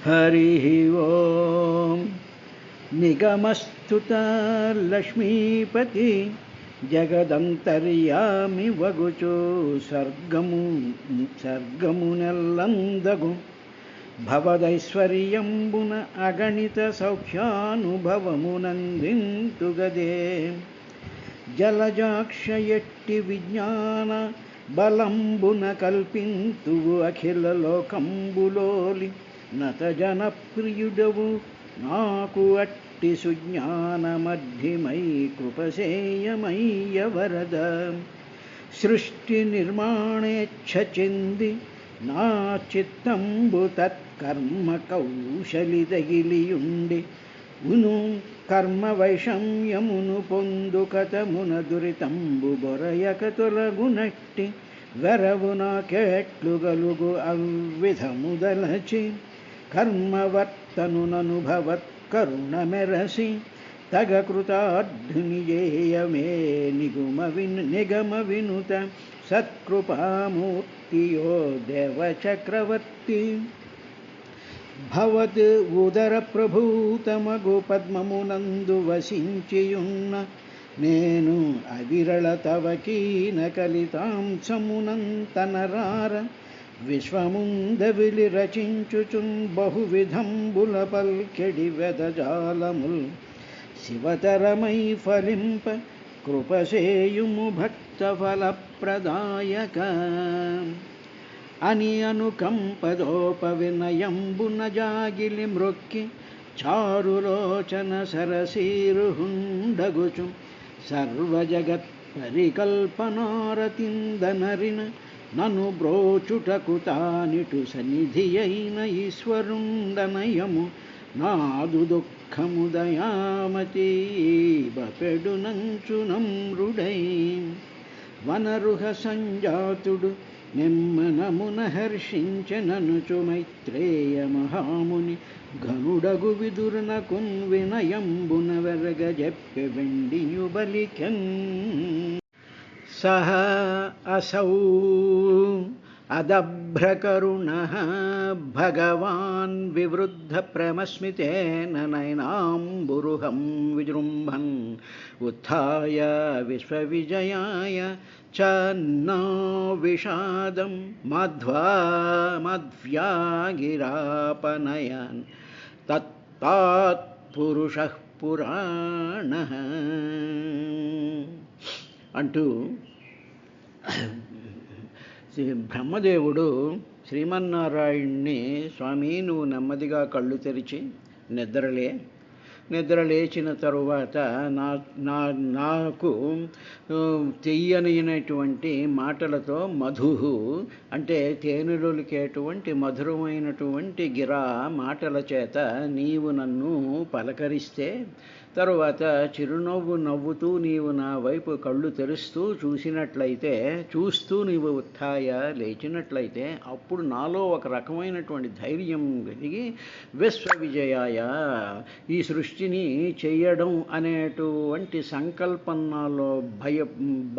हरिः ओं निगमस्तुत लक्ष्मीपति जगदन्तर्यामि वगुचो सर्गमुनेल्लंदगु भवदैश्वर्यंबुन अगणित सौख्यानुभवमुनंदिंतुगदे जलजाक्षयट्टि विज्ञान बलंबुन कल्पिंतु अखिल लोकंबुलोलि नत जनप्रियुडवु नाकु अट्टि सुज्ञानमध्यमై कृपसेयमయ్య వరద सृष्टि निर्माणेच्छचिंदि నా చిత్తంబు తత్కర్మ కౌశలిదగిలియుండి ఉను కర్మ వైషమ్యమును పొందుకతమున దురితంబు బొరయక తొలగునట్టి వెరవున కేట్లు గలుగు అవ్విధముదలచి కర్మవర్తనుననుభవత్ కరుణ మెరసి తగ కృతార్థుని జేయమే నిగమ వినుత సత్కృపామూర్తియో దేవచక్రవర్తి భవత్ ఉదర ప్రభూతమగు పద్మమునందు వసించియున్న నేను అవిరళ తవ కీన కలితాంశమునంతనరార విశ్వముందవిలి రచించుచున్ బహువిధంబుల పల్కెడి వెదజాలముల్ శివతరమై ఫలింప కృపసేయుము భక్తఫలప్రదాయక అని అనుకంపదోప వినయంబున జాగిలి మ్రొక్కి చారులోచన సరసీరుహుండగుచు సర్వజగత్ పరికల్పనారతిందనరిన నను బ్రోచుటకు తానిటు సన్నిధి అయిన ఈశ్వరుండనయము నాదు దుఃఖము దయామతి బపెడు నమ్రుడై వనరుహ సంజాతుడు నెమ్మనమున హర్షించెననుచు మైత్రేయ మహాముని ఘనుడగు విదురునకున్ వినయంబున వెరగ జెప్పె వెండియు బలికెన్ సహ అసౌ అదభ్రకరుణః భగవాన్ వివృద్ధ ప్రేమస్మితేన నయనాంబురుహం విజృంభన్ ఉత్థాయ విశ్వవిజయాయ చన్నో విషాదం మధ్వ్యాగిరాపనయన్ తత్తాత్ పురుషః పురాణః అంటూ బ్రహ్మదేవుడు శ్రీమన్నారాయణ్ణి, స్వామి నువ్వు నెమ్మదిగా కళ్ళు తెరిచి నిద్రలేచిన తరువాత నాకు తీయనైనటువంటి మాటలతో మధుహు అంటే తేనెలొలికేటువంటి మధురమైనటువంటి గిరా మాటల చేత నీవు నన్ను పలకరిస్తే, తరువాత చిరునవ్వు నవ్వుతూ నీవు నా వైపు కళ్ళు తెరుస్తూ చూస్తూ నీవు ఉత్థాయ లేచినట్లయితే అప్పుడు నాలో ఒక రకమైనటువంటి ధైర్యం కలిగి విశ్వవిజయాయ ఈ సృష్టిని చేయడం అనేటువంటి సంకల్పనాలో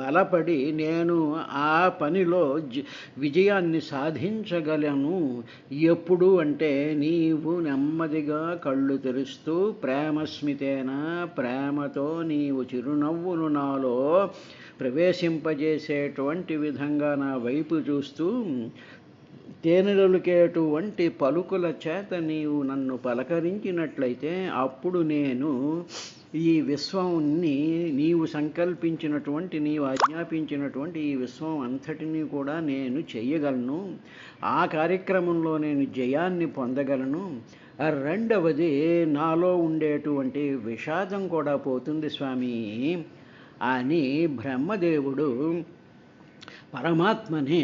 బలపడి నేను ఆ పనిలో విజయాన్ని సాధించగలను. ఎప్పుడు అంటే నీవు నెమ్మదిగా కళ్ళు తెరుస్తూ ప్రేమస్మితేన ప్రేమతో నీవు చిరునవ్వును నాలో ప్రవేశింపజేసేటువంటి విధంగా నా వైపు చూస్తూ తేనెలొలికేటువంటి పలుకుల చేత నీవు నన్ను పలకరించినట్లయితే అప్పుడు నేను ఈ విశ్వాన్ని నీవు సంకల్పించినటువంటి నీవు ఆజ్ఞాపించినటువంటి ఈ విశ్వం అంతటినీ కూడా నేను చెయ్యగలను. ఆ కార్యక్రమంలో నేను జయాన్ని పొందగలను. రెండవది నాలో ఉండేటువంటి విషాదం కూడా పోతుంది స్వామి అని బ్రహ్మదేవుడు పరమాత్మని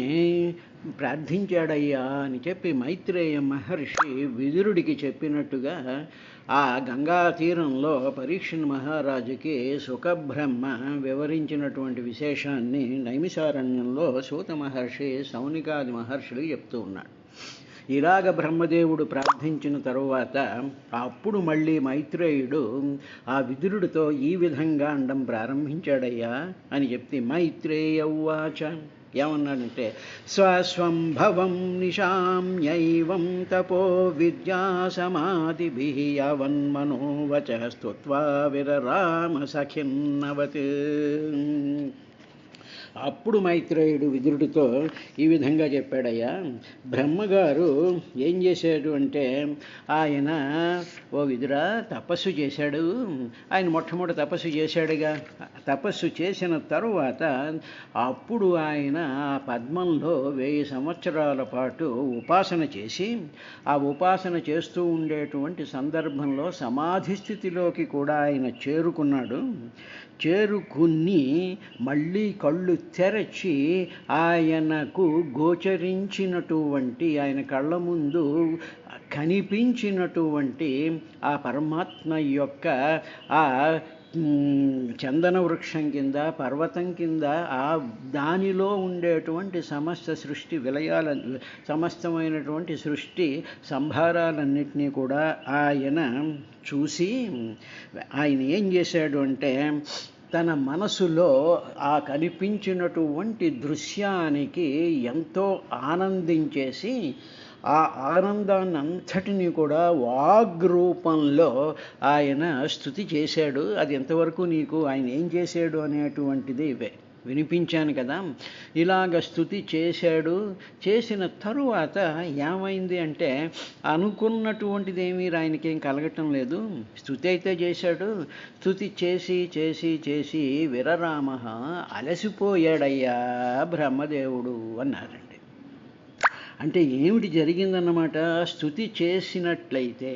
ప్రార్థించాడయ్యా అని చెప్పి మైత్రేయ మహర్షి విదురుడికి చెప్పినట్టుగా ఆ గంగా తీరంలో పరీక్షణ్ మహారాజుకి సుఖబ్రహ్మ వివరించినటువంటి విశేషాన్ని నైమిషారణ్యంలో సూత మహర్షి సౌనికాది మహర్షులు చెప్తూ ఉన్నాడు. ఇలాగ బ్రహ్మదేవుడు ప్రార్థించిన తరువాత అప్పుడు మళ్ళీ మైత్రేయుడు ఆ విదురుడితో ఈ విధంగా అండం ప్రారంభించాడయ్యా అని చెప్తే మైత్రేయ ఉవాచ ఏమన్నాడంటే స్వస్వంభవం నిశామ్యైవం తపో విద్యా సమాధిభిః యావన్మనోవచ స్తుత్వా విరరామ సఖిన్నవత్. అప్పుడు మైత్రేయుడు విదురుడితో ఈ విధంగా చెప్పాడయ్యా, బ్రహ్మగారు ఏం చేశాడు అంటే, ఆయన ఓ విదురా తపస్సు చేశాడు. ఆయన మొట్టమొదటి తపస్సు చేశాడుగా. తపస్సు చేసిన తరువాత అప్పుడు ఆయన ఆ పద్మంలో 1000 సంవత్సరాల పాటు ఉపాసన చేసి, ఆ ఉపాసన చేస్తూ ఉండేటువంటి సందర్భంలో సమాధి స్థితిలోకి కూడా ఆయన చేరుకున్నాడు. చేరుకుని మళ్ళీ కళ్ళు తెరచి ఆయనకు గోచరించినటువంటి, ఆయన కళ్ళ ముందు కనిపించినటువంటి ఆ పరమాత్మ యొక్క ఆ చందన వృక్షం కింద, పర్వతం కింద, ఆ దానిలో ఉండేటువంటి సమస్త సృష్టి విలయాల, సమస్తమైనటువంటి సృష్టి సంభారాలన్నింటినీ కూడా ఆయన చూసి ఆయన ఏం చేశాడు అంటే, తన మనసులో ఆ కనిపించినటువంటి దృశ్యానికి ఎంతో ఆనందించేసి ఆ ఆనందాన్ని అంతటినీ కూడా వాగ్రూపంలో ఆయన స్తుతి చేశాడు. అది ఎంతవరకు నీకు ఆయన ఏం చేశాడు అనేటువంటిది వినిపించాను కదా. ఇలాగ స్తుతి చేశాడు. చేసిన తరువాత ఏమైంది అంటే, అనుకున్నటువంటిది ఏమీ ఆయనకేం కలగటం లేదు. స్తుతి అయితే చేశాడు. స్తుతి చేసి చేసి చేసి విరరామ అలసిపోయాడయ్యా బ్రహ్మదేవుడు అన్నారండి. అంటే ఏమిటి జరిగిందన్నమాట? స్తుతి చేసినట్లయితే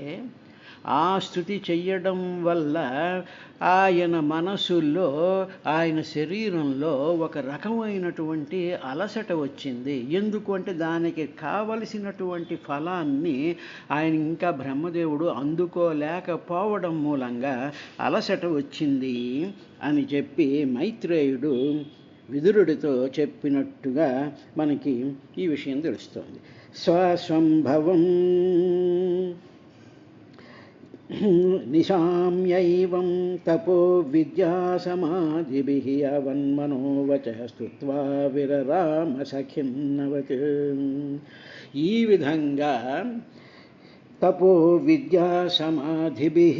ఆ స్తుతి చెయ్యడం వల్ల ఆయన మనసులో, ఆయన శరీరంలో ఒక రకమైనటువంటి అలసట వచ్చింది. ఎందుకు అంటే, దానికి కావలసినటువంటి ఫలాన్ని ఆయన ఇంకా బ్రహ్మదేవుడు అందుకోలేకపోవడం మూలంగా అలసట వచ్చింది అని చెప్పి మైత్రేయుడు విదురుడితో చెప్పినట్టుగా మనకి ఈ విషయం తెలుస్తోంది. స్వస్వంభవం నిశామ్యైవం తపో విద్యా సమాధిభిః యావన్మనోవచ స్తుత్వా విరరామ సఖిన్నవత్. ఈ విధంగా తపో విద్యా సమాధిభిః,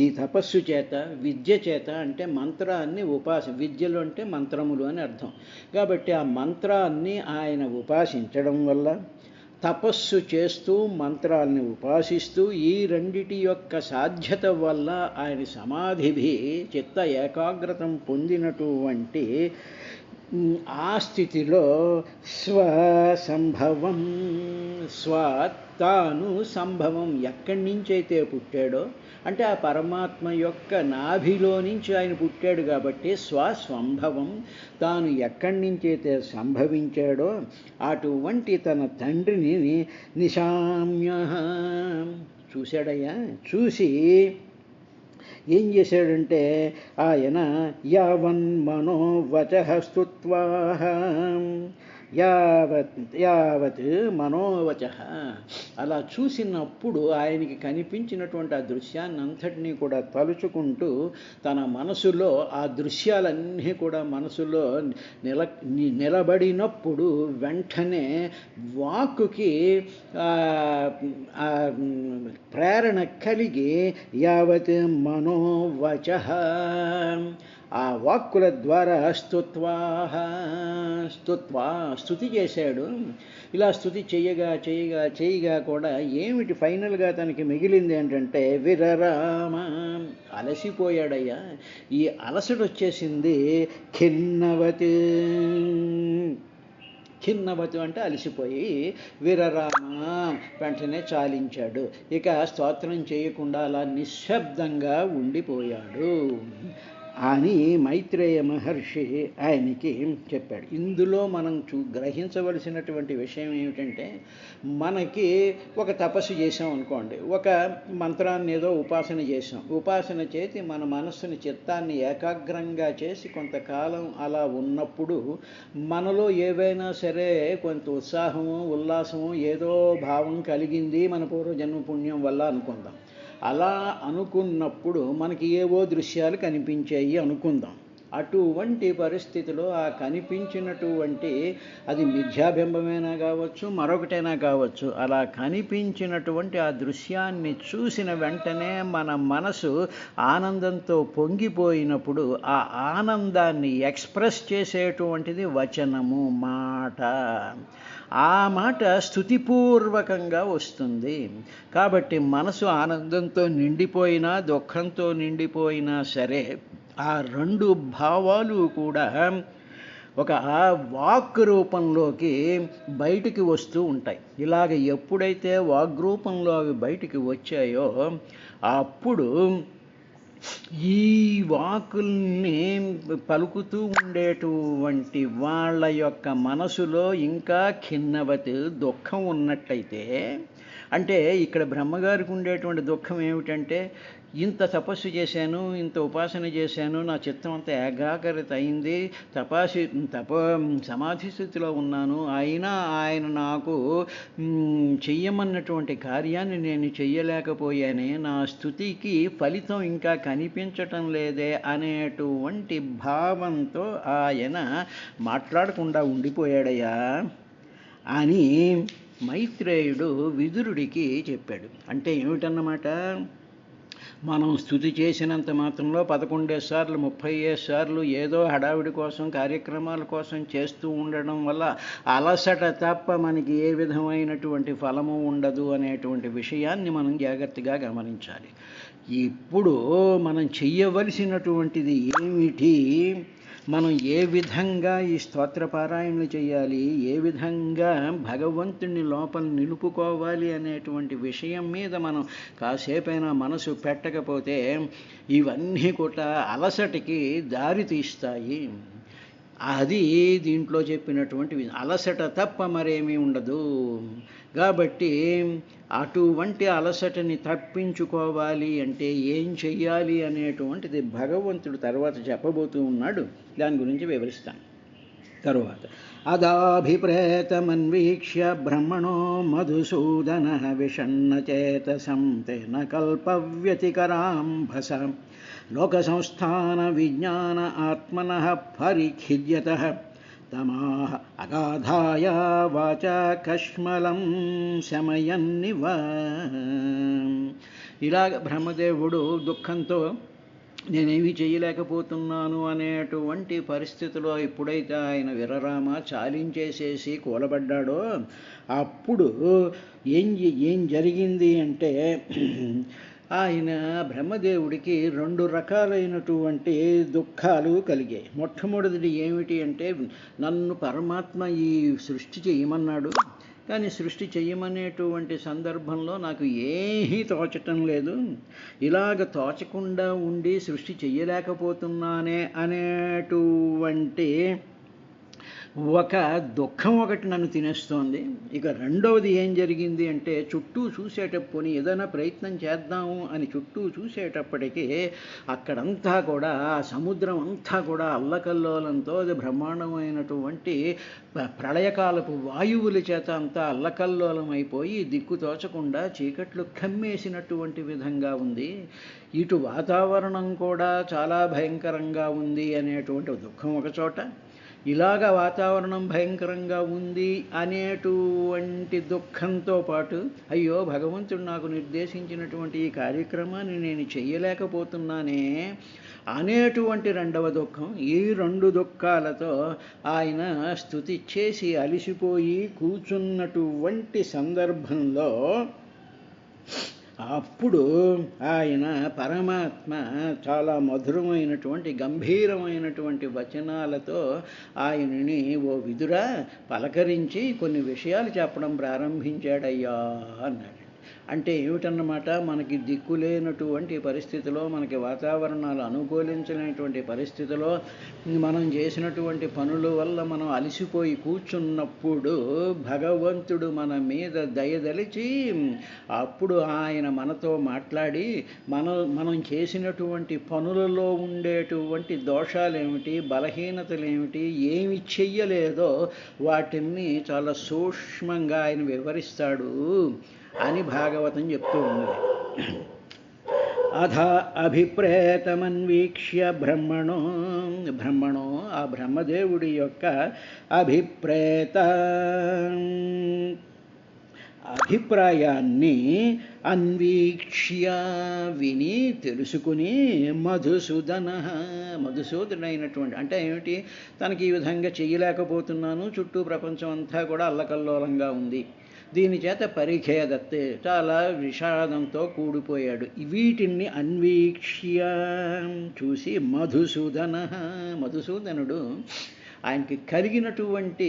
ఈ తపస్సు చేత, విద్య చేత అంటే మంత్రాన్ని విద్యలు అంటే మంత్రములు అని అర్థం. కాబట్టి ఆ మంత్రాన్ని ఆయన ఉపాసించడం వల్ల, తపస్సు చేస్తూ మంత్రాల్ని ఉపాసిస్తూ, ఈ రెండిటి యొక్క సాధ్యత వల్ల ఆయన సమాధిభి చిత్త ఏకాగ్రతం పొందినటువంటి ఆ స్థితిలో స్వసంభవం, తాను సంభవం, ఎక్కడి నుంచైతే పుట్టాడో అంటే ఆ పరమాత్మ యొక్క నాభిలో నుంచి ఆయన పుట్టాడు కాబట్టి స్వసంభవం, తాను ఎక్కడి నుంచైతే సంభవించాడో అటువంటి తన తండ్రిని నిశామ్య చూశాడయ్యా. చూసి ఏం చేశాడంటే, ఆయన యావన్మనోవచః స్తుత్వా, యావత్ మనోవచః, అలా చూసినప్పుడు ఆయనకి కనిపించినటువంటి ఆ దృశ్యాన్ని అంతటినీ కూడా తలుచుకుంటూ తన మనసులో ఆ దృశ్యాలన్నీ కూడా మనసులో నిలబడినప్పుడు వెంటనే వాక్కుకి ప్రేరణ కలిగి యావత్ మనోవచః, ఆ వాక్కుల ద్వారా స్తుతి చేశాడు. ఇలా స్తుతి చేయగా కూడా ఏమిటి ఫైనల్గా తనకి మిగిలింది ఏంటంటే విరరామ, అలసిపోయాడయ్యా. ఈ అలసట వచ్చేసింది. ఖిన్నవతు అంటే అలసిపోయి, విరరామ వెంటనే చాలించాడు. ఇక స్తోత్రం చేయకుండా అలా నిశ్శబ్దంగా ఉండిపోయాడు అని మైత్రేయ మహర్షి ఆయనకి చెప్పాడు. ఇందులో మనం గ్రహించవలసినటువంటి విషయం ఏమిటంటే, మనకి ఒక తపస్సు చేసాం అనుకోండి, ఒక మంత్రాన్ని ఏదో ఉపాసన చేసాం, ఉపాసన చేసి మన మనస్సుని, చిత్తాన్ని ఏకాగ్రంగా చేసి కొంతకాలం అలా ఉన్నప్పుడు మనలో ఏవైనా సరే కొంత ఉత్సాహము, ఉల్లాసము, ఏదో భావం కలిగింది మన పూర్వజన్మ పుణ్యం వల్ల అనుకుందాం. అలా అనుకున్నప్పుడు మనకి ఏవో దృశ్యాలు కనిపించాయి అనుకుందాం. అటువంటి పరిస్థితిలో ఆ కనిపించినటువంటి, అది మిథ్యాబింబమైనా కావచ్చు, మరొకటైనా కావచ్చు, అలా కనిపించినటువంటి ఆ దృశ్యాన్ని చూసిన వెంటనే మన మనసు ఆనందంతో పొంగిపోయినప్పుడు ఆ ఆనందాన్ని ఎక్స్ప్రెస్ చేసేటువంటిది వచనము, మాట. ఆ మాట స్తుతిపూర్వకంగా వస్తుంది. కాబట్టి మనసు ఆనందంతో నిండిపోయినా దుఃఖంతో నిండిపోయినా సరే ఆ రెండు భావాలు కూడా ఒక వాక్ రూపంలోకి బయటికి వస్తూ ఉంటాయి. ఇలాగ ఎప్పుడైతే వాగ్రూపంలో అవి బయటికి వచ్చాయో అప్పుడు ఈ వాకుల్ని పలుకుతూ ఉండేటువంటి వాళ్ళ యొక్క మనసులో ఇంకా ఖిన్నవతి, దుఃఖం ఉన్నట్టయితే, అంటే ఇక్కడ బ్రహ్మగారికి ఉండేటువంటి దుఃఖం ఏమిటంటే, ఇంత తపస్సు చేశాను, ఇంత ఉపాసన చేశాను, నా చిత్తం అంతా ఏకాగ్రత అయింది, సమాధి స్థితిలో ఉన్నాను, అయినా ఆయన నాకు చెయ్యమన్నటువంటి కార్యాన్ని నేను చెయ్యలేకపోయానే, నా స్తుతికి ఫలితం ఇంకా కనిపించటం లేదే అనేటువంటి భావంతో ఆయన మాట్లాడకుండా ఉండిపోయాడయ్యా అని మైత్రేయుడు విదురుడికి చెప్పాడు. అంటే ఏమిటన్నమాట, మనం స్తుతి చేసినంత మాత్రంలో 11 సార్లు 30 సార్లు ఏదో హడావిడి కోసం, కార్యక్రమాల కోసం చేస్తూ ఉండడం వల్ల అలసట తప్ప మనకి ఏ విధమైనటువంటి ఫలము ఉండదు అనేటువంటి విషయాన్ని మనం జాగ్రత్తగా గమనించాలి. ఇప్పుడు మనం చెయ్యవలసినటువంటిది ఏమిటి, మనం ఏ విధంగా ఈ స్తోత్రపారాయణలు చేయాలి, ఏ విధంగా భగవంతుని లోపల నిలుపుకోవాలి అనేటువంటి విషయం మీద మనం కాసేపైనా మనసు పెట్టకపోతే ఇవన్నీ కూడా అలసటికి దారి తీస్తాయి. అది దీంట్లో చెప్పినటువంటి అలసట తప్ప మరేమీ ఉండదు. కాబట్టి అటువంటి అలసటని తప్పించుకోవాలి అంటే ఏం చెయ్యాలి అనేటువంటిది భగవంతుడు తర్వాత చెప్పబోతూ ఉన్నాడు. దాని గురించి వివరిస్తాను తరువాత. అదాభిప్రేతమన్వీక్ష్య బ్రహ్మణో మధుసూదన విషణ్ణచేతసం తేన కల్పవ్యతికరాంభస లోకసంస్థాన విజ్ఞాన ఆత్మనః పరిఖిద్యతః తమాహ అగాధాయ వాచా కష్మలం శమయన్నివ. ఇలాగ బ్రహ్మదేవుడు దుఃఖంతో నేనేమి చేయలేకపోతున్నాను అనేటువంటి పరిస్థితిలో ఎప్పుడైతే ఆయన విరరామ చాలించేసేసి కూలబడ్డాడో అప్పుడు ఏం జరిగింది అంటే, ఆయన బ్రహ్మదేవుడికి 2 రకాలైనటువంటి దుఃఖాలు కలిగాయి. మొట్టమొదటిది ఏమిటి అంటే, నన్ను పరమాత్మ ఈ సృష్టి చేయమన్నాడు, కానీ సృష్టి చెయ్యమనేటువంటి సందర్భంలో నాకు ఏమీ తోచటం లేదు, ఇలాగ తోచకుండా ఉండి సృష్టి చెయ్యలేకపోతున్నానే అనేటువంటి ఒక దుఃఖం ఒకటి నన్ను తినేస్తోంది. ఇక రెండవది ఏం జరిగింది అంటే, చుట్టూ చూసేటప్పుడు ఏదైనా ప్రయత్నం చేద్దాము అని చుట్టూ చూసేటప్పటికీ అక్కడంతా కూడా సముద్రం అంతా కూడా అల్లకల్లోలంతో, అది బ్రహ్మాండమైనటువంటి ప్రళయకాలపు వాయువుల చేత అంతా అల్లకల్లోలం అయిపోయి దిక్కు తోచకుండా చీకట్లు కమ్మేసినటువంటి విధంగా ఉంది. ఇటు వాతావరణం కూడా చాలా భయంకరంగా ఉంది అనేటువంటి దుఃఖం ఒకచోట, ఇలాగ వాతావరణం భయంకరంగా ఉంది అనేటువంటి దుఃఖంతో పాటు అయ్యో భగవంతుడు నాకు నిర్దేశించినటువంటి ఈ కార్యక్రమాన్ని నేను చెయ్యలేకపోతున్నానే అనేటువంటి రెండవ దుఃఖం. ఈ 2 దుఃఖాలతో ఆయన స్తుతి చేసి అలిసిపోయి కూర్చున్నటువంటి సందర్భంలో అప్పుడు ఆయన పరమాత్మ చాలా మధురమైనటువంటి గంభీరమైనటువంటి వచనాలతో ఆయనని ఓ విదురా పలకరించి కొన్ని విషయాలు చెప్పడం ప్రారంభించాడయ్యా అన్నాడు. అంటే ఏమిటన్నమాట, మనకి దిక్కులేనటువంటి పరిస్థితిలో, మనకి వాతావరణాలు అనుకూలించలేనటువంటి పరిస్థితిలో, మనం చేసినటువంటి పనుల వల్ల మనం అలసిపోయి కూర్చున్నప్పుడు భగవంతుడు మన మీద దయదలిచి అప్పుడు ఆయన మనతో మాట్లాడి మనం చేసినటువంటి పనులలో ఉండేటువంటి దోషాలేమిటి, బలహీనతలేమిటి, ఏమి చెయ్యలేదో వాటిని చాలా సూక్ష్మంగా ఆయన వివరిస్తాడు అని భాగవతం చెప్తూ ఉంది. అధ అభిప్రేతమన్వీక్ష్య బ్రహ్మణో ఆ బ్రహ్మదేవుడి యొక్క అభిప్రాయాన్ని అన్వీక్ష్య విని తెలుసుకుని మధుసూదనైనటువంటి అంటే ఏమిటి, తనకి ఈ విధంగా చెయ్యలేకపోతున్నాను, చుట్టూ ప్రపంచం అంతా కూడా అల్లకల్లోలంగా ఉంది, దీని చేత పరిఖేదత్తే చాలా విషాదంతో కూడిపోయాడు. వీటిని అన్వీక్ష్య చూసి మధుసూదనుడు ఆయనకి కలిగినటువంటి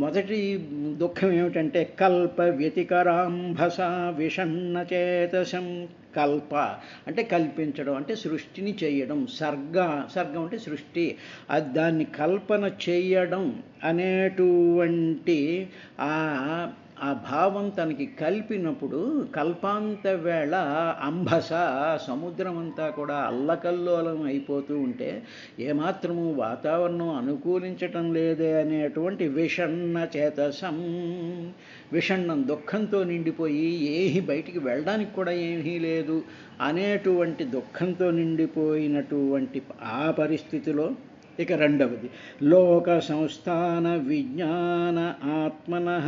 మొదటి దుఃఖం ఏమిటంటే కల్ప వ్యతికరాంభస విషణ్ణచేతసం. కల్ప అంటే కల్పించడం, అంటే సృష్టిని చేయడం. సర్గం అంటే సృష్టి, అది దాన్ని కల్పన చేయడం అనేటువంటి ఆ భావం తనకి కలిపినప్పుడు కల్పాంత వేళ అంబస సముద్రం అంతా కూడా అల్లకల్లోలం అయిపోతూ ఉంటే ఏమాత్రము వాతావరణం అనుకూలించటం లేదే అనేటువంటి విషణ్ణం దుఃఖంతో నిండిపోయి బయటికి వెళ్ళడానికి కూడా ఏమీ లేదు అనేటువంటి దుఃఖంతో నిండిపోయినటువంటి ఆ పరిస్థితిలో ఇక రెండవది లోక సంస్థాన విజ్ఞాన ఆత్మనః.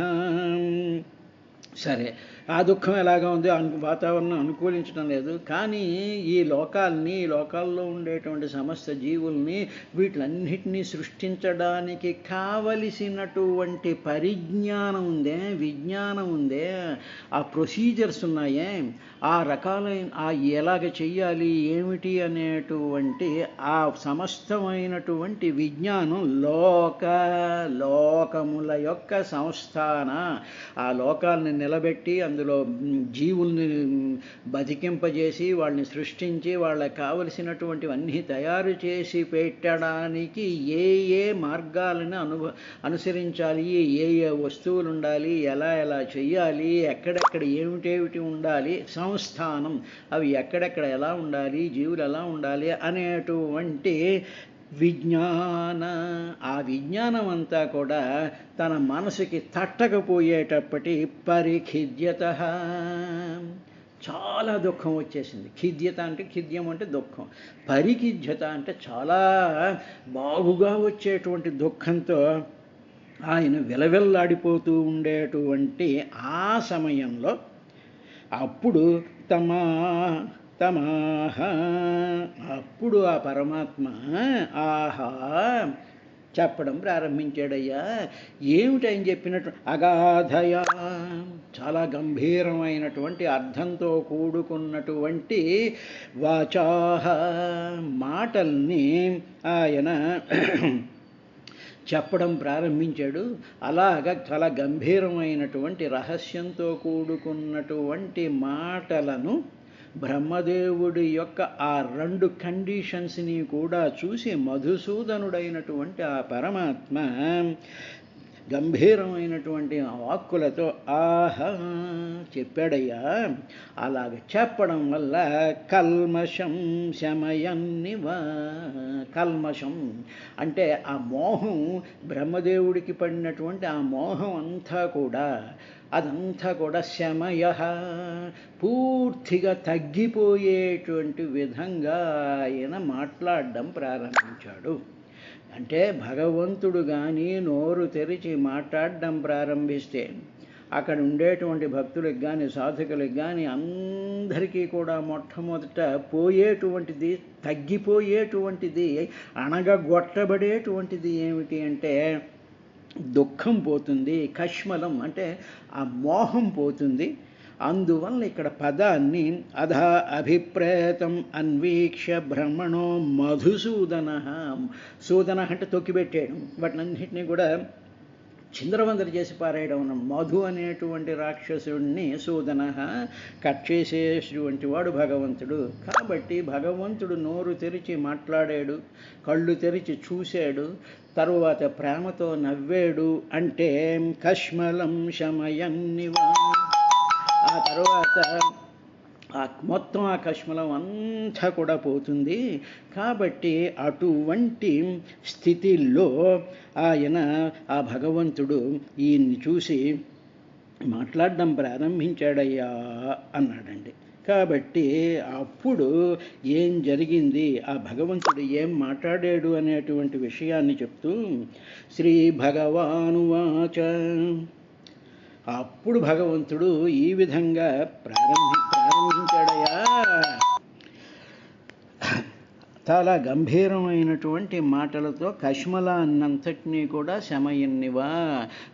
సరే, ఆ దుఃఖం ఎలాగా ఉంది, వాతావరణం అనుకూలించడం లేదు, కానీ ఈ లోకాల్లో ఉండేటువంటి సమస్త జీవుల్ని వీటిలన్నిటినీ సృష్టించడానికి కావలసినటువంటి పరిజ్ఞానం ఉందే, విజ్ఞానం ఉందే, ఆ ప్రొసీజర్స్ ఉన్నాయే, ఆ రకాలైన ఎలాగ చెయ్యాలి ఏమిటి అనేటువంటి ఆ సమస్తమైనటువంటి విజ్ఞానం లోకముల యొక్క సంస్థాన, ఆ లోకాల్ని నిలబెట్టి అందులో జీవుల్ని బతికింపజేసి వాళ్ళని సృష్టించి వాళ్ళకి కావలసినటువంటివన్నీ తయారు చేసి పెట్టడానికి ఏ మార్గాలను అనుసరించాలి, ఏ వస్తువులు ఉండాలి, ఎలా చెయ్యాలి, ఎక్కడెక్కడ ఏమిటేమిటి ఉండాలి, సంస్థానం అవి ఎక్కడెక్కడ ఎలా ఉండాలి, జీవులు ఎలా ఉండాలి అనేటువంటి ఆ విజ్ఞానం అంతా కూడా తన మనసుకి తట్టకపోయేటప్పటి పరిఖిద్యత, చాలా దుఃఖం వచ్చేసింది. ఖిద్యత అంటే ఖిద్యం అంటే దుఃఖం, పరిఖిద్యత అంటే చాలా బాగుగా వచ్చేటువంటి దుఃఖంతో ఆయన విలవిల్లాడిపోతూ ఉండేటువంటి ఆ సమయంలో అప్పుడు అప్పుడు ఆ పరమాత్మ చెప్పడం ప్రారంభించాడయ్యా. ఏమిటి ఆయన చెప్పినట్టు అగాధయా, చాలా గంభీరమైనటువంటి అర్థంతో కూడుకున్నటువంటి వాచాహ మాటల్ని ఆయన చెప్పడం ప్రారంభించాడు. అలాగా చాలా గంభీరమైనటువంటి రహస్యంతో కూడుకున్నటువంటి మాటలను బ్రహ్మదేవుడి యొక్క ఆ రెండు కండిషన్స్ని కూడా చూసి మధుసూదనుడైనటువంటి ఆ పరమాత్మ గంభీరమైనటువంటి వాక్కులతో చెప్పాడయ్యా. అలాగ చెప్పడం వల్ల కల్మషం శమయన్నివ, కల్మషం అంటే ఆ మోహం, బ్రహ్మదేవుడికి పడినటువంటి ఆ మోహం అదంతా కూడా శమయ పూర్తిగా తగ్గిపోయేటువంటి విధంగా ఆయన మాట్లాడడం ప్రారంభించాడు. అంటే భగవంతుడు కానీ నోరు తెరిచి మాట్లాడడం ప్రారంభిస్తే అక్కడ ఉండేటువంటి భక్తులకు కానీ సాధకులకు కానీ అందరికీ కూడా మొట్టమొదట పోయేటువంటిది, తగ్గిపోయేటువంటిది, అణగగొట్టబడేటువంటిది ఏమిటి అంటే దుఃఖం పోతుంది, కష్మలం అంటే ఆ మోహం పోతుంది. అందువల్ల ఇక్కడ పదాన్ని అధా అభిప్రేతం అన్వీక్ష్య బ్రహ్మణో మధుసూదన, సూదన అంటే తొక్కిపెట్టాడు, వాటినన్నింటినీ కూడా చిందరవందర చేసి పారేయడం. మధు అనేటువంటి రాక్షసుడిని సూదన కట్ చేసేటువంటి వాడు భగవంతుడు. కాబట్టి భగవంతుడు నోరు తెరిచి మాట్లాడాడు, కళ్ళు తెరిచి చూశాడు, తరువాత ప్రేమతో నవ్వాడు. అంటే కష్మలం శమయన్నివా, ఆ తర్వాత మొత్తం ఆ కష్మలం అంతా కూడా పోతుంది. కాబట్టి అటువంటి స్థితిలో ఆయన ఆ భగవంతుడు ఈయన్ని చూసి మాట్లాడడం ప్రారంభించాడయ్యా అన్నాడండి. కాబట్టి అప్పుడు ఏం జరిగింది, ఆ భగవంతుడు ఏం మాట్లాడాడు అనేటువంటి విషయాన్ని చెప్తూ శ్రీ భగవానువాచ, అప్పుడు భగవంతుడు ఈ విధంగా ప్రారంభించాడయా. చాలా గంభీరమైనటువంటి మాటలతో కష్మలాన్నంతటినీ కూడా శమయన్నివా,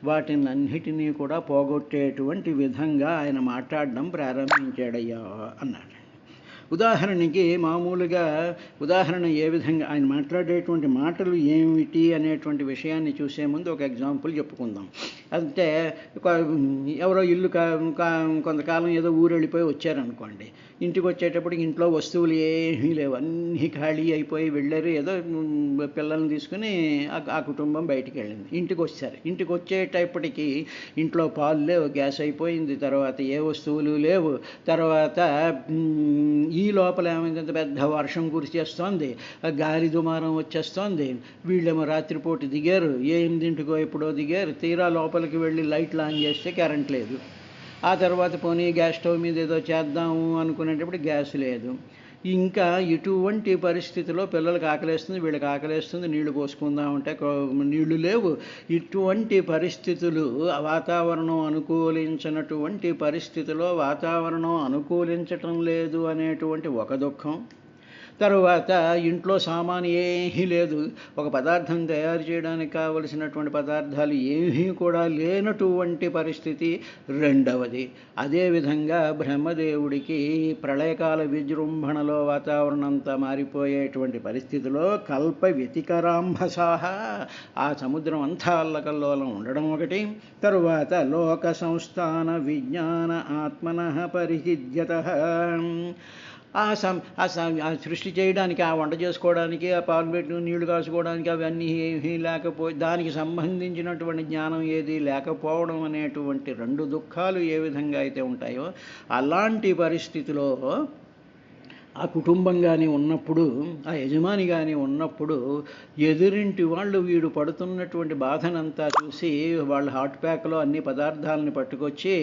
వాటినన్నిటినీ కూడా పోగొట్టేటువంటి విధంగా ఆయన మాట్లాడడం ప్రారంభించాడయ్యా అన్నాడు. ఉదాహరణకి మామూలుగా ఉదాహరణ ఏ విధంగా ఆయన మాట్లాడేటువంటి మాటలు ఏమిటి అనేటువంటి విషయాన్ని చూసే ముందు ఒక ఎగ్జాంపుల్ చెప్పుకుందాం. అంటే ఎవరో ఇల్లు కొంతకాలం ఏదో ఊరు వెళ్ళిపోయి వచ్చారనుకోండి, ఇంటికి వచ్చేటప్పటికి ఇంట్లో వస్తువులు ఏమీ లేవు, అన్నీ ఖాళీ అయిపోయి వెళ్ళారు. ఏదో పిల్లల్ని తీసుకుని ఆ కుటుంబం బయటికి వెళ్ళింది. ఇంటికి వచ్చారు. ఇంటికి వచ్చేటప్పటికి ఇంట్లో పాలు లేవు, గ్యాస్ అయిపోయింది, తర్వాత ఏ వస్తువులు లేవు. తర్వాత ఈ లోపల ఏమైందంటే పెద్ద వర్షం కురిచేస్తోంది, గాలి దుమారం వచ్చేస్తోంది. వీళ్ళేమో రాత్రిపూట దిగారు, 8 ఎప్పుడో దిగారు. తీరా లోపలికి వెళ్ళి లైట్లు ఆన్ చేస్తే కరెంట్ లేదు. ఆ తర్వాత పోనీ గ్యాస్ స్టవ్ మీద ఏదో చేద్దాము అనుకునేటప్పుడు గ్యాస్ లేదు. ఇంకా ఇటువంటి పరిస్థితిలో పిల్లలకి ఆకలేస్తుంది, వీళ్ళకి ఆకలేస్తుంది, నీళ్లు పోసుకుందామంటే నీళ్లు లేవు. ఇటువంటి పరిస్థితులు, వాతావరణం అనుకూలించినటువంటి పరిస్థితిలో వాతావరణం అనుకూలించటం లేదు అనేటువంటి ఒక దుఃఖం. తరువాత ఇంట్లో సామాను ఏమీ లేదు, ఒక పదార్థం తయారు చేయడానికి కావలసినటువంటి పదార్థాలు ఏమీ కూడా లేనటువంటి పరిస్థితి రెండవది. అదేవిధంగా బ్రహ్మదేవుడికి ప్రళయకాల విజృంభణలో వాతావరణం అంతా మారిపోయేటువంటి పరిస్థితిలో కల్ప వ్యతికరాంభసాహ, ఆ సముద్రం అంతా అల్లకల్లోలం ఉండడం ఒకటి. తరువాత లోక సంస్థాన విజ్ఞాన ఆత్మనః పరిహిద్యతః, ఆ సృష్టి చేయడానికి, ఆ వంట చేసుకోవడానికి, ఆ పాలు పెట్టి నీళ్లు కాసుకోవడానికి అవన్నీ ఏమీ లేకపోయి దానికి సంబంధించినటువంటి జ్ఞానం ఏది లేకపోవడం అనేటువంటి 2 దుఃఖాలు ఏ విధంగా అయితే ఉంటాయో అలాంటి పరిస్థితిలో ఆ కుటుంబం కానీ ఉన్నప్పుడు, ఆ యజమాని కానీ ఉన్నప్పుడు ఎదురింటి వాళ్ళు వీడు పడుతున్నటువంటి బాధనంతా చూసి వాళ్ళ హాట్ ప్యాక్లో అన్ని పదార్థాలను పట్టుకొచ్చి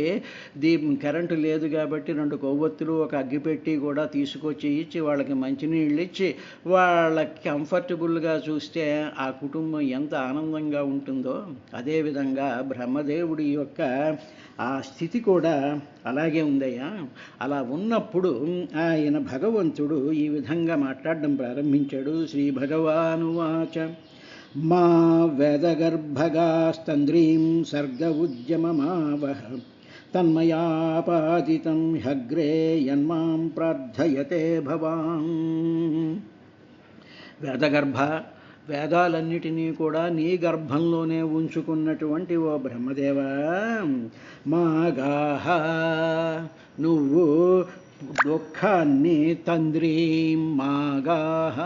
కరెంటు లేదు కాబట్టి 2 కొవ్వొత్తులు, ఒక అగ్గిపెట్టి కూడా తీసుకొచ్చి ఇచ్చి వాళ్ళకి మంచినీళ్ళు ఇచ్చి వాళ్ళకి కంఫర్టబుల్గా చూస్తే ఆ కుటుంబం ఎంత ఆనందంగా ఉంటుందో, అదేవిధంగా బ్రహ్మదేవుడి యొక్క ఆ స్థితి కూడా అలాగే ఉందయ్యా. అలా ఉన్నప్పుడు ఆయన భగవంతుడు ఈ విధంగా మాట్లాడడం ప్రారంభించాడు. శ్రీ భగవానువాచ, మా వేదగర్భగాస్తంద్రీం సర్గ ఉద్యమమావహ తన్మయాపాదితం హ్యగ్రే యన్మాం ప్రార్థయతే భవాన్. వేదగర్భ, వేదాలన్నిటినీ కూడా నీ గర్భంలోనే ఉంచుకున్నటువంటి ఓ బ్రహ్మదేవా, మాగాహ, నువ్వు దుఃఖాన్ని, తంద్రి మాగాహ,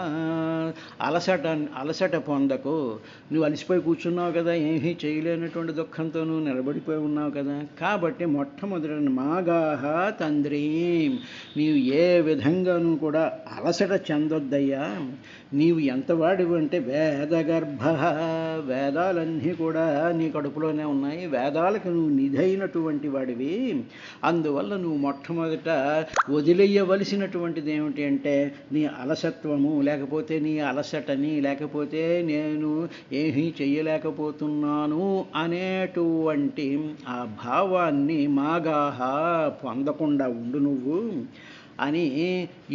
అలసట పొందకు. నువ్వు అలసిపోయి కూర్చున్నావు కదా, ఏమీ చేయలేనటువంటి దుఃఖంతో నువ్వు నిలబడిపోయి ఉన్నావు కదా. కాబట్టి మొట్టమొదటి మాగాహ తంద్రి, నీవు ఏ విధంగానూ కూడా అలసట చెందొద్దయ్యా. నీవు ఎంతవాడివి అంటే వేదగర్భ, వేదాలన్నీ కూడా నీ కడుపులోనే ఉన్నాయి, వేదాలకు నువ్వు నిధైనటువంటి వాడివి. అందువల్ల నువ్వు మొట్టమొదట వదిలేయవలసినటువంటిది ఏమిటి అంటే నీ అలసత్వము, లేకపోతే నీ అలసటని, లేకపోతే నేను ఏమీ చెయ్యలేకపోతున్నాను అనేటువంటి ఆ భావాన్ని మాగాహ పొందకుండా ఉండు నువ్వు అని.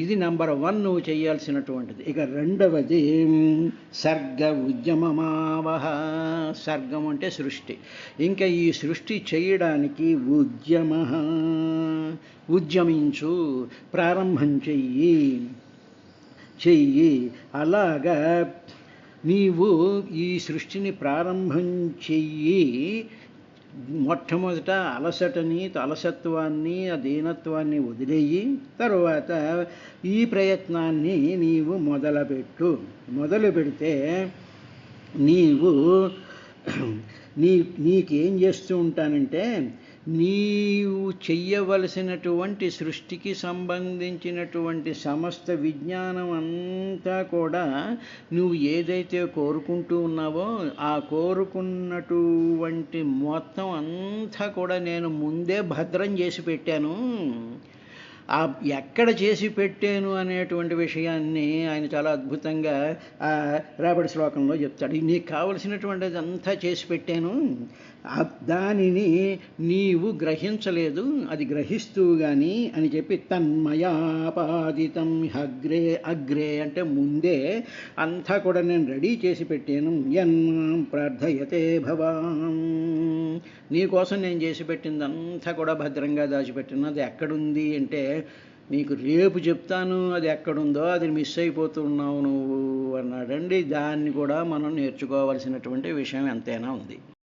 ఇది నంబర్ 1 నువ్వు చేయాల్సినటువంటిది. ఇక రెండవది సర్గ ఉద్యమమావహ. సర్గం అంటే సృష్టి. ఇంకా ఈ సృష్టి చేయడానికి ఉద్యమించు, ప్రారంభం చెయ్యి. అలాగా నీవు ఈ సృష్టిని ప్రారంభం చెయ్యి. మొట్టమొదట అలసత్వాన్ని, ఆ దీనత్వాన్ని వదిలేయి. తరువాత ఈ ప్రయత్నాన్ని నీవు మొదలు పెడితే నీకేం చేస్తూ ఉంటానంటే, నీవు చెయ్యవలసినటువంటి సృష్టికి సంబంధించినటువంటి సమస్త విజ్ఞానం అంతా కూడా నువ్వు ఏదైతే కోరుకుంటూ ఉన్నావో ఆ కోరుకున్నటువంటి మొత్తం అంతా కూడా నేను ముందే భద్రం చేసి పెట్టాను. ఎక్కడ చేసి పెట్టాను అనేటువంటి విషయాన్ని ఆయన చాలా అద్భుతంగా రేపటి శ్లోకంలో చెప్తాడు. నీకు కావలసినటువంటిది అంతా చేసి పెట్టాను, దానిని నీవు గ్రహించలేదు, అది గ్రహిస్తూ కానీ అని చెప్పి తన్మయాపాదితం అగ్రే, అగ్రే అంటే ముందే అంతా కూడా నేను రెడీ చేసి పెట్టాను. యన్మాం ప్రార్థయతే భవాన్, నీకోసం నేను చేసి పెట్టింది అంతా కూడా భద్రంగా దాచిపెట్టిన. అది ఎక్కడుంది అంటే నీకు రేపు చెప్తాను అది ఎక్కడుందో, అది మిస్ అయిపోతున్నావు నువ్వు అన్నాడండి. దాన్ని కూడా మనం నేర్చుకోవాల్సినటువంటి విషయం ఎంతైనా ఉంది.